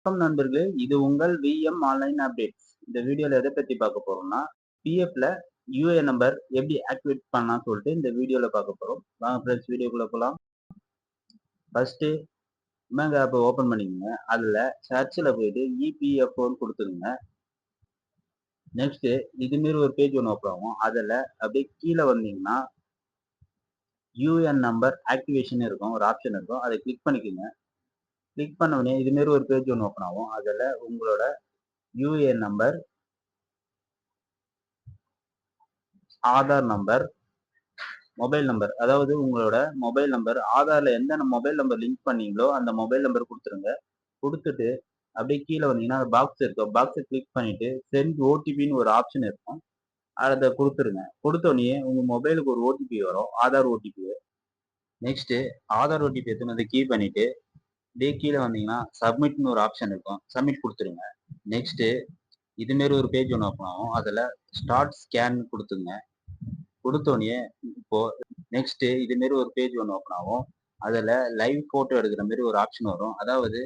வணக்கம் நண்பர்களே, இது உங்கள் விஎம் ஆன்லைன் அப்டேட்ஸ். இந்த வீடியோல எதை பத்தி பார்க்க போறோம்னா, பிஎஃப்ல யூஏஎன் நம்பர் எப்படி ஆக்டிவேட் பண்ணலாம்னு சொல்லிட்டு இந்த வீடியோல பார்க்க போறோம். வாங்க ஃப்ரெண்ட்ஸ் வீடியோக்குள்ள போலாம். ஃபர்ஸ்ட் இமாங்க ஆப் ஓபன் பண்ணிக்கோங்க. அதுல சர்ச்ல போயிட்டு இபிஎஃப்ஓன்னு கொடுத்துருங்க. நெக்ஸ்ட் இது மாரி ஒரு பேஜ் ஒன்று ஓப்பன் ஆகும். அதுல அப்படியே கீழே வந்தீங்கன்னா யூஏஎன் நம்பர் ஆக்டிவேஷன் இருக்கும், ஒரு ஆப்ஷன் இருக்கும். அதை கிளிக் பண்ணிக்கோங்க. கிளிக் பண்ண உடனே இது மாரி ஒரு பேஜ் ஒன்று ஓப்பன் ஆகும். அதுல உங்களோட UAN number, Aadhaar number, mobile number, அதாவது உங்களோட மொபைல் நம்பர் ஆதார்ல எந்த மொபைல் நம்பர் லிங்க் பண்ணீங்களோ அந்த மொபைல் நம்பர் கொடுத்துருங்க. கொடுத்துட்டு அப்படியே கீழே வந்தீங்கன்னா பாக்ஸ் இருக்கும். பாக்ஸை கிளிக் பண்ணிட்டு சென்ட் ஓடிபின்னு ஒரு ஆப்ஷன் இருக்கும். அதை கொடுத்துருங்க. கொடுத்தோடனே உங்க மொபைலுக்கு ஒரு ஓடிபி வரும், Aadhaar OTP. Next Aadhaar OTP எடுத்துன்னு வந்து கீ பண்ணிட்டு அப்படியே கீழே வந்தீங்கன்னா சப்மிட்னு ஒரு ஆப்ஷன் இருக்கும். சப்மிட் கொடுத்துருங்க. நெக்ஸ்ட் இது மாரி ஒரு பேஜ் ஒன்று ஓப்பன் ஆகும். அதுல ஸ்டார்ட் ஸ்கேன் கொடுத்துங்க. கொடுத்தோடனே இப்போ நெக்ஸ்ட் இது மாரி ஒரு பேஜ் ஒன்று ஓப்பன் ஆகும். அதுல லைவ் போட்டோ எடுக்கிற மாதிரி ஒரு ஆப்ஷன் வரும். அதாவது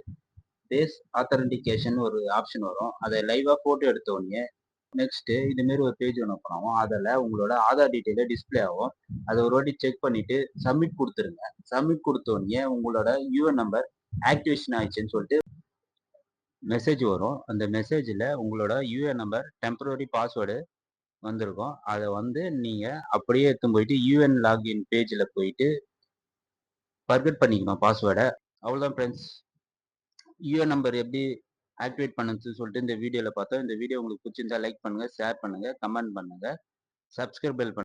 ஃபேஸ் ஆத்தென்டிகேஷன் ஒரு ஆப்ஷன் வரும். அதை லைவா போட்டோ எடுத்த உடனே நெக்ஸ்ட் இது மாரி ஒரு பேஜ் ஒன்று ஓப்பன் ஆகும். அதில் உங்களோட ஆதார் டீட்டெயில டிஸ்பிளே ஆகும். அதை ஒரு வாட்டி செக் பண்ணிட்டு சப்மிட் கொடுத்துருங்க. சப்மிட் கொடுத்த உடனே உங்களோட யூஎன் நம்பர் ஆக்டிவேஷன் ஆயிடுச்சுன்னு சொல்லிட்டு மெசேஜ் வரும். அந்த மெசேஜில் உங்களோட யூஏஎன் நம்பர் டெம்பரரி பாஸ்வேர்டு வந்திருக்கும். அதை வந்து நீங்க அப்படியே எடுத்து போயிட்டு யூஎன் லாகின் பேஜ்ல போயிட்டு ஃபர்கெட் பண்ணிக்கணும் பாஸ்வேர்டை. அவ்வளோதான் ஃப்ரெண்ட்ஸ். யூஏஎன் நம்பர் எப்படி ஆக்டிவேட் பண்ணுன்னு சொல்லிட்டு இந்த வீடியோவில் பார்த்தோம். இந்த வீடியோ உங்களுக்கு பிடிச்சிருந்தா லைக் பண்ணுங்க, ஷேர் பண்ணுங்க, கமெண்ட் பண்ணுங்க, சப்ஸ்கிரைப் பெல் பண்ணுங்க.